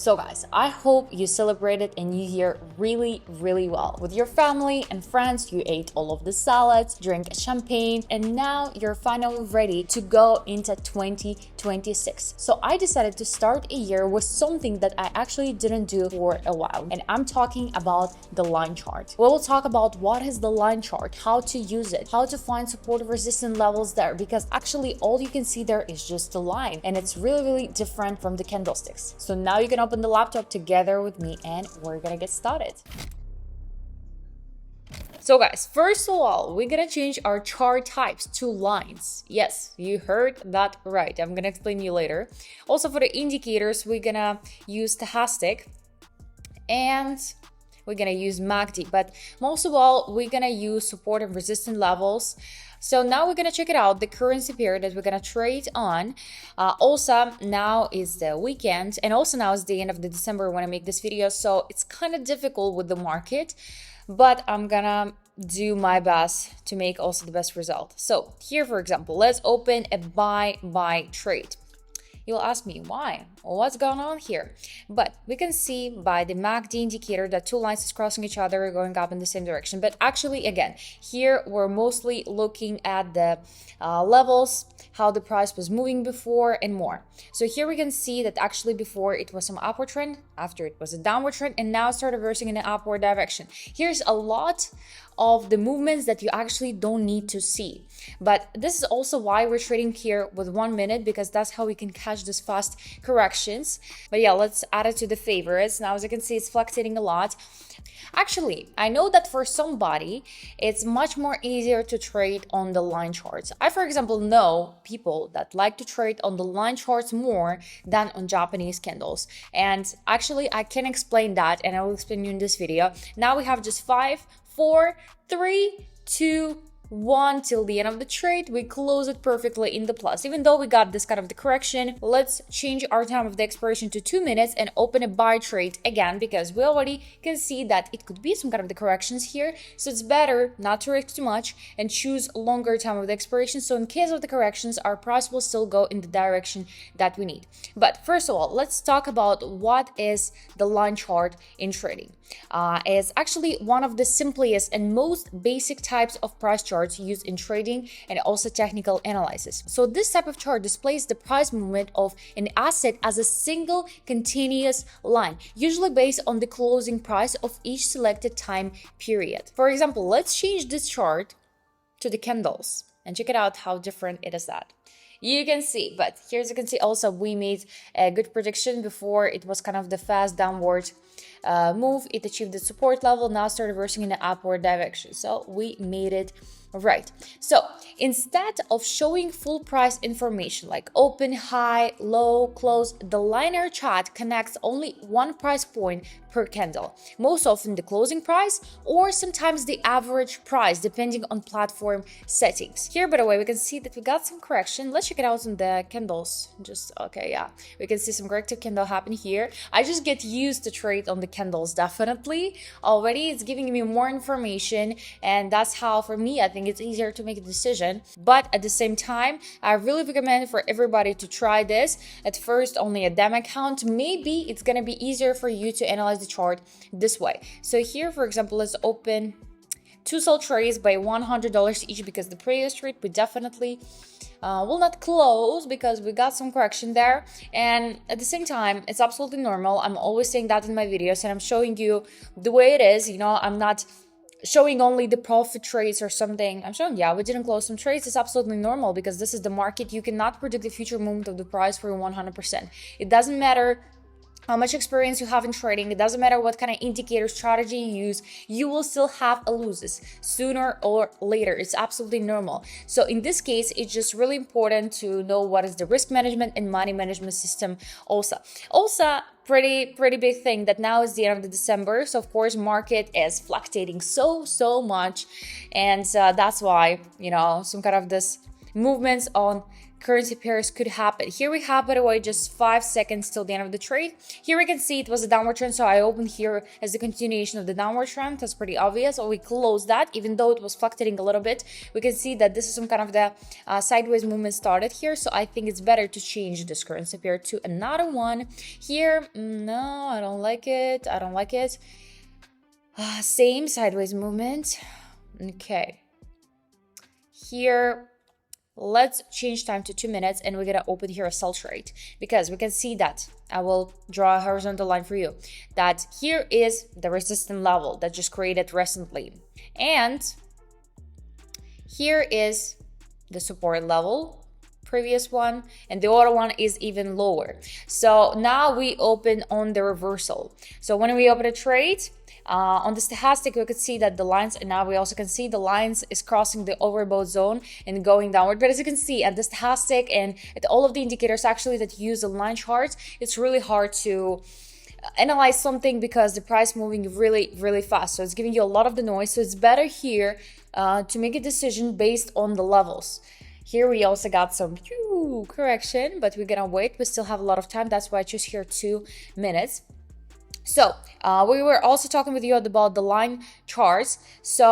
So guys, I hope you celebrated a new year really well. With your family and friends, you ate all of the salads, drank champagne, and now you're finally ready to go into 2026. So I decided to start a year with something that I actually didn't do for a while. And I'm talking about the line chart. We will talk about what is the line chart, how to use it, how to find support and resistance levels there, because actually all you can see there is just a line, and it's really different from the candlesticks. So now you can open the laptop together with me and we're gonna get started. So guys, first of all, we're gonna change our chart types to lines. Yes, you heard that right. I'm gonna explain you later. Also for the indicators, we're gonna use stochastic and we're gonna use MACD, but most of all, we're gonna use support and resistance levels. So now we're gonna check it out, the currency pair that we're gonna trade on. Also, now is the weekend, and also now is the end of the December when I make this video, so it's kind of difficult with the market, but I'm gonna do my best to make also the best result. So here, for example, let's open a buy trade. You'll ask me why? What's going on here? But we can see by the MACD indicator that two lines is crossing each other, going up in the same direction. But actually, again, here we're mostly looking at the levels, how the price was moving before and more. So here we can see that actually before it was some upward trend, after it was a downward trend, and now it's started reversing in an upward direction. Here's a lot of the movements that you actually don't need to see. But this is also why we're trading here with 1 minute, because that's how we can catch this fast corrections. But yeah, let's add it to the favorites. Now, as you can see, it's fluctuating a lot. Actually, I know that for somebody, it's much more easier to trade on the line charts. I, for example, know people that like to trade on the line charts more than on Japanese candles. And actually, I can explain that, and I will explain you in this video. Now we have just 5, 4, 3, 2, 1 till the end of the trade. We close it perfectly in the plus. Even though we got this kind of the correction, let's change our time of the expiration to 2 minutes and open a buy trade again, because we already can see that it could be some kind of the corrections here. So it's better not to risk too much and choose longer time of the expiration. So in case of the corrections, our price will still go in the direction that we need. But first of all, let's talk about what is the line chart in trading. It's actually one of the simplest and most basic types of price charts used in trading and also technical analysis. So this type of chart displays the price movement of an asset as a single continuous line, usually based on the closing price of each selected time period. For example, let's change this chart to the candles and check it out how different it is that. You can see, but here as you can see also we made a good prediction before. It was kind of the fast downward move. It achieved the support level, now started reversing in the upward direction. So we made it right. So instead of showing full price information like open, high, low, close, the linear chart connects only one price point per candle, most often the closing price or sometimes the average price depending on platform settings. Here, by the way, we can see that we got some correction. Let's check it out on the candles. Okay, yeah, we can see some corrective candle happen here. I just get used to trade on the candles, definitely. Already it's giving me more information, and that's how for me I think it's easier to make a decision. But at the same time, I really recommend for everybody to try this. At first only a demo account, maybe it's gonna be easier for you to analyze the chart this way. So here, for example, let's open 2 sell trades by $100 each, because the previous trade we definitely will not close because we got some correction there. And at the same time, it's absolutely normal. I'm always saying that in my videos, and I'm showing you the way it is. You know, I'm not showing only the profit trades or something. I'm showing, yeah, we didn't close some trades. It's absolutely normal because this is the market. You cannot predict the future movement of the price for 100%. It doesn't matter how much experience you have in trading. It doesn't matter what kind of indicator strategy you use, you will still have a losses sooner or later. It's absolutely normal. So in this case, it's just really important to know what is the risk management and money management system also. Pretty big thing that now is the end of the December. So of course, market is fluctuating so much. And that's why, you know, some kind of this movements on currency pairs could happen. Here we have, by the way, just 5 seconds till the end of the trade. Here we can see it was a downward trend, so I opened here as a continuation of the downward trend. That's pretty obvious. So we closed that, even though it was fluctuating a little bit. We can see that this is some kind of the sideways movement started here. So I think it's better to change this currency pair to another one. Here, no, I don't like it. I don't like it. Same sideways movement. Okay. Here, let's change time to 2 minutes, and we're gonna open here a sell trade, because we can see that I will draw a horizontal line for you, that here is the resistance level that just created recently, and here is the support level, previous one, and the other one is even lower. So now we open on the reversal. So when we open a trade, on the stochastic, we could see that the lines, and now we also can see the lines is crossing the overbought zone and going downward. But as you can see at the stochastic and at all of the indicators actually that use the line charts, it's really hard to analyze something because the price moving really fast. So it's giving you a lot of the noise. So it's better here to make a decision based on the levels. Here we also got some correction, but we're gonna wait. We still have a lot of time. That's why I choose here 2 minutes. So we were also talking with you about the line charts. So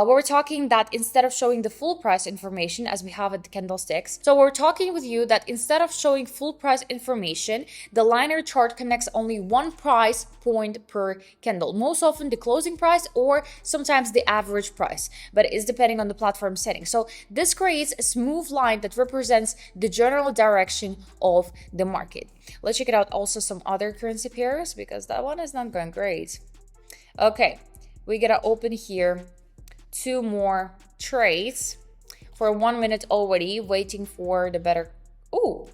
we were talking that instead of showing the full price information as we have at the candlesticks, so we're talking with you that instead of showing full price information, the liner chart connects only one price point per candle, most often the closing price or sometimes the average price, but it's depending on the platform setting. So this creates a smooth line that represents the general direction of the market. Let's check it out also some other currency pairs, because that one is not going great. Okay, we gotta open here 2 more trades for 1 minute already, waiting for the better. Ooh,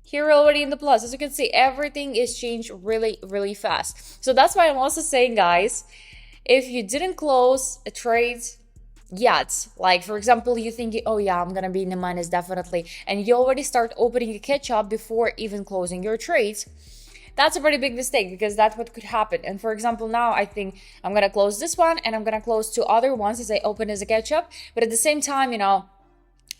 here we're already in the plus. As you can see, everything is changed really fast. So that's why I'm also saying, guys, if you didn't close a trade yet, like for example, you think, oh yeah, I'm gonna be in the minus definitely, and you already start opening a catch up before even closing your trades, that's a pretty big mistake, because that's what could happen. And for example, now I think I'm gonna close this one and I'm gonna close 2 other ones as I open as a catch up, but at the same time, you know,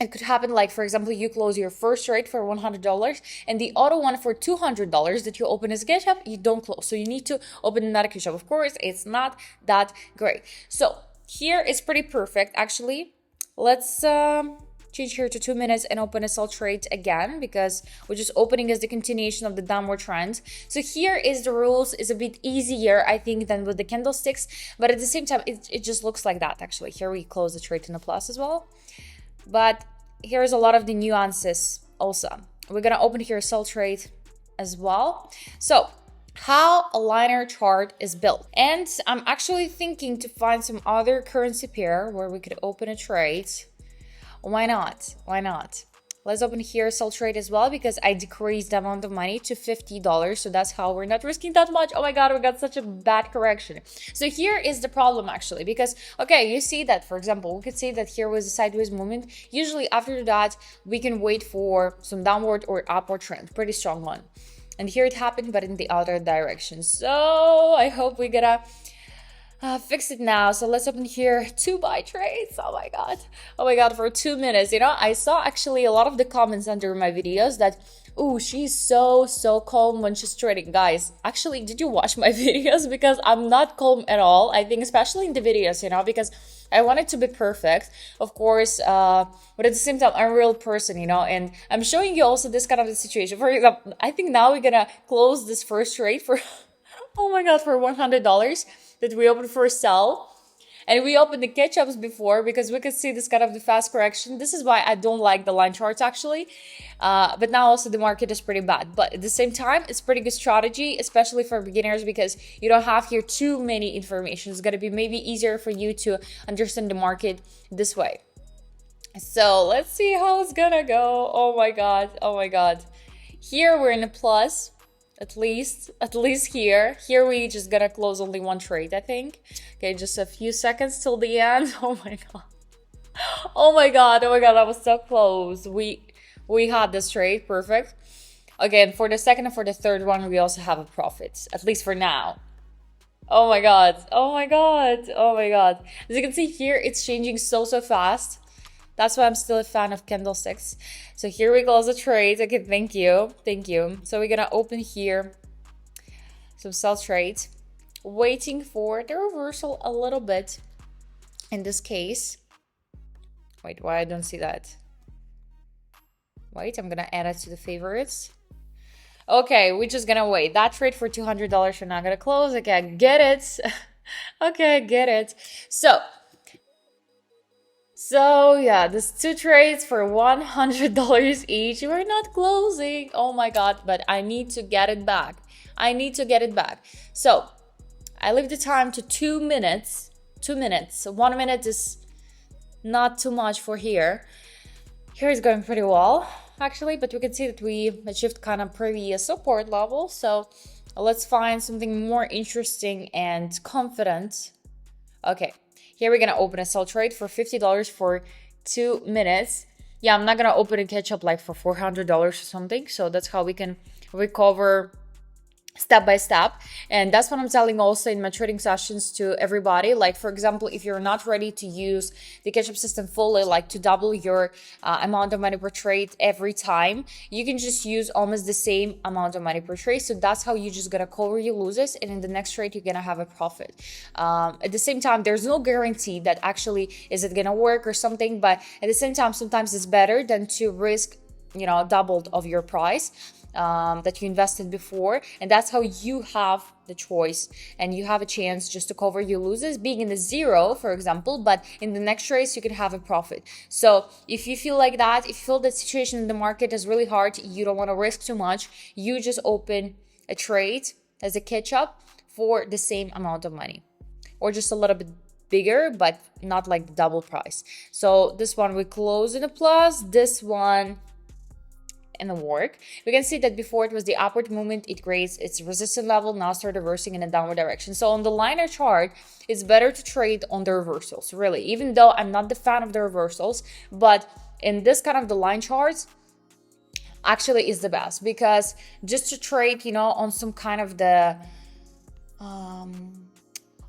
it could happen like, for example, you close your first trade for $100 and the other one for $200 that you open as a catch up, you don't close. So you need to open another catch up. Of course, it's not that great. So here is pretty perfect actually. Let's change here to 2 minutes and open a sell trade again, because we're just opening as the continuation of the downward trend. So here is the rules is a bit easier, I think, than with the candlesticks, but at the same time, it just looks like that actually. Here we close the trade in the plus as well, but here's a lot of the nuances also. We're gonna open here a sell trade as well. So how a liner chart is built, and I'm actually thinking to find some other currency pair where we could open a trade. Why not? Let's open here sell trade as well, because I decreased the amount of money to $50, so that's how we're not risking that much. Oh my god, we got such a bad correction. So here is the problem actually, because okay, you see that, for example, we could say that here was a sideways movement. Usually after that we can wait for some downward or upward trend, pretty strong one. And here it happened, but in the other direction. So I hope we gonna fix it now. So let's open here 2 buy trades. Oh my god, for 2 minutes. You know, I saw actually a lot of the comments under my videos that, oh, she's so calm when she's trading. Guys, actually, did you watch my videos? Because I'm not calm at all. I think especially in the videos, you know, because I want it to be perfect, of course, but at the same time, I'm a real person, you know, and I'm showing you also this kind of a situation. For example, I think now we're gonna close this first trade for, oh my god, for $100 that we opened for sell. And we opened the catch-ups before because we could see this kind of the fast correction. This is why I don't like the line charts actually. But now also the market is pretty bad. But at the same time, it's pretty good strategy, especially for beginners, because you don't have here too many information. It's going to be maybe easier for you to understand the market this way. So let's see how it's going to go. Oh my god. Here we're in a plus. At least here we just gonna close only 1 trade, I think. Okay, just a few seconds till the end. Oh my god, I was so close. We had this trade, perfect. Okay, and for the second and for the third one, we also have a profit, at least for now. Oh my god. As you can see here, it's changing so fast. That's why I'm still a fan of candlesticks. So here we close the trade. Okay, thank you. Thank you. So we're gonna open here some sell trades, waiting for the reversal a little bit. In this case, wait, why I don't see that? Wait, I'm gonna add it to the favorites. Okay, we're just gonna wait. That trade for $200, we're not gonna close. Okay, I get it. Okay, I get it. So yeah, there's two trades for $100 each. We're not closing. Oh my god, but I need to get it back. I need to get it back. So I leave the time to 2 minutes. 2 minutes. 1 minute is not too much for here. Here is going pretty well, actually, but we can see that we achieved kind of previous support level. So let's find something more interesting and confident. Okay, here we're gonna open a sell trade for $50 for 2 minutes. Yeah, I'm not gonna open a catch up like for $400 or something. So that's how we can recover step by step. And that's what I'm telling also in my trading sessions to everybody. Like, for example, if you're not ready to use the catch-up system fully, like to double your amount of money per trade every time, you can just use almost the same amount of money per trade. So that's how you're just gonna cover your losses, and in the next trade you're gonna have a profit. At the same time, there's no guarantee that actually is it gonna work or something, but at the same time, sometimes it's better than to risk, you know, doubled of your price that you invested before. And that's how you have the choice and you have a chance just to cover your losses, being in the zero, for example, but in the next race you can have a profit. So if you feel like that, if you feel the situation in the market is really hard, you don't want to risk too much, you just open a trade as a catch up for the same amount of money, or just a little bit bigger, but not like the double price. So this one we close in a plus, this one in the work. We can see that before it was the upward movement, it creates its resistance level, now start reversing in a downward direction. So on the liner chart, it's better to trade on the reversals, really, even though I'm not the fan of the reversals, but in this kind of the line charts actually is the best, because just to trade, you know, on some kind of the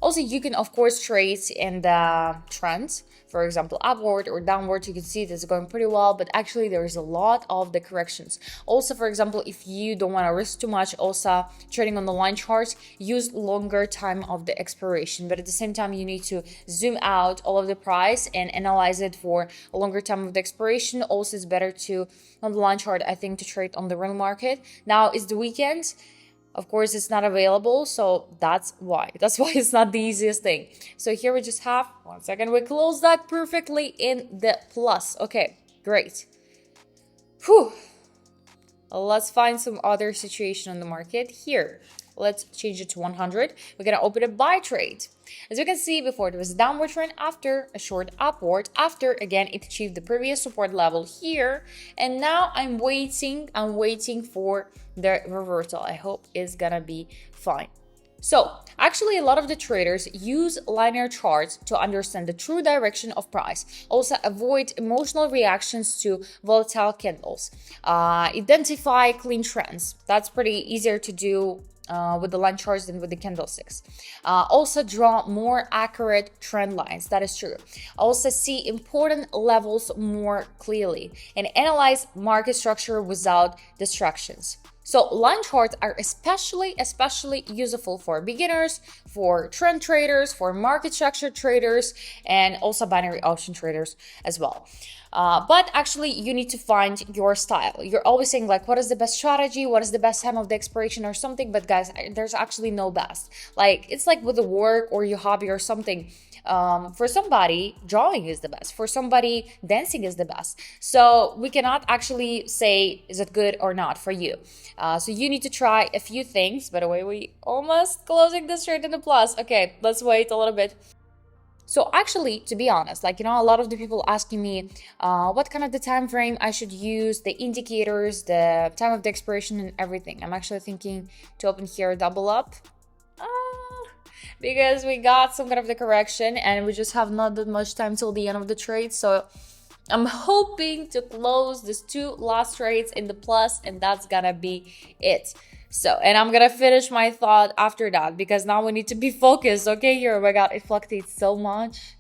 also you can of course trade in the trends, for example upward or downward. You can see this is going pretty well, but actually there is a lot of the corrections. Also, for example, if you don't want to risk too much, also trading on the line charts, use longer time of the expiration, but at the same time you need to zoom out all of the price and analyze it for a longer time of the expiration. Also, it's better to on the line chart, I think, to trade on the real market. Now it's the weekend, of course it's not available, so that's why it's not the easiest thing. So here we just have 1 second, we close that perfectly in the plus. Okay, great. Whew. Let's find some other situation on the market here. Let's change it to 100. We're gonna open a buy trade. As you can see, before it was a downward trend, after a short upward, after again it achieved the previous support level here, and now I'm waiting for the reversal. I hope it's gonna be fine. So actually a lot of the traders use linear charts to understand the true direction of price. Also avoid emotional reactions to volatile candles. Identify clean trends. That's pretty easier to do with the line charts than with the candlesticks. Also draw more accurate trend lines. That is true. Also see important levels more clearly and analyze market structure without distractions. So line charts are especially useful for beginners, for trend traders, for market structure traders, and also binary option traders as well. But actually you need to find your style. You're always saying like, what is the best strategy? What is the best time of the expiration or something? But guys, there's actually no best. Like, it's like with the work or your hobby or something. For somebody, drawing is the best. For somebody, dancing is the best. So we cannot actually say, is it good or not for you? So you need to try a few things. By the way, we almost closing this trade in the plus. Okay, let's wait a little bit. So actually, to be honest, like, you know, a lot of the people asking me what kind of the time frame I should use, the indicators, the time of the expiration and everything. I'm actually thinking to open here, double up. Because we got some kind of the correction and we just have not that much time till the end of the trade. So I'm hoping to close these two last trades in the plus, and that's gonna be it. So, and I'm gonna finish my thought after that, because now we need to be focused. Okay, here, oh my god, it fluctuates so much.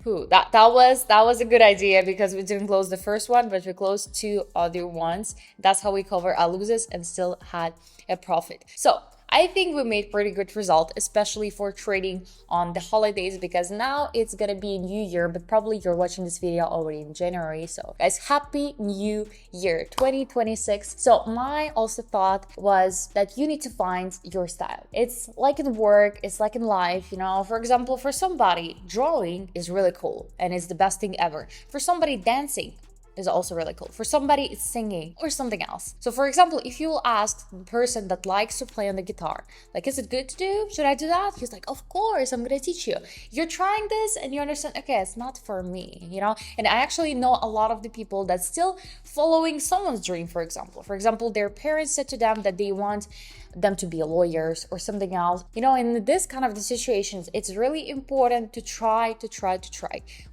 That was a good idea because we didn't close the first one, but we closed two other ones. That's how we cover our losses and still had a profit. So I think we made pretty good result, especially for trading on the holidays, because now it's gonna be a new year, but probably you're watching this video already in January. So guys, happy new year 2026. So my also thought was that you need to find your style. It's like in work, it's like in life, you know. For example, for somebody, drawing is really cool and it's the best thing ever. For somebody, dancing is also really cool. For somebody, it's singing or something else. So for example, if you will ask the person that likes to play on the guitar, like, is it good to do? Should I do that? He's like, of course, I'm gonna teach you. You're trying this and you understand, okay, it's not for me, you know? And I actually know a lot of the people that's still following someone's dream, for example. For example, their parents said to them that they want them to be lawyers or something else. You know, in this kind of the situations, it's really important to try.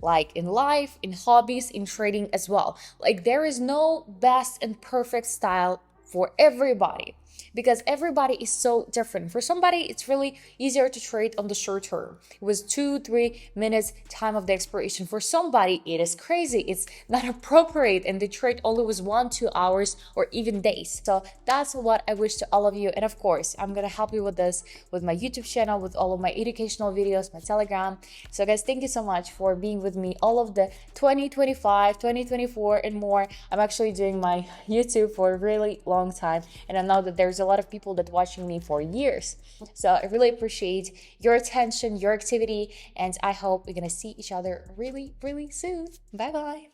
Like in life, in hobbies, in trading as well. Like there is no best and perfect style for everybody, because everybody is so different. For somebody, it's really easier to trade on the short term. It was 2-3 minutes time of the expiration. For somebody, it is crazy. It's not appropriate and they trade only with 1-2 hours or even days. So that's what I wish to all of you. And of course, I'm gonna help you with this with my YouTube channel, with all of my educational videos, my Telegram. So guys, thank you so much for being with me all of the 2025, 2024 and more. I'm actually doing my YouTube for a really long time, and I know that there's a lot of people that watching me for years. So I really appreciate your attention, your activity, and I hope we're gonna see each other really, really soon. Bye bye.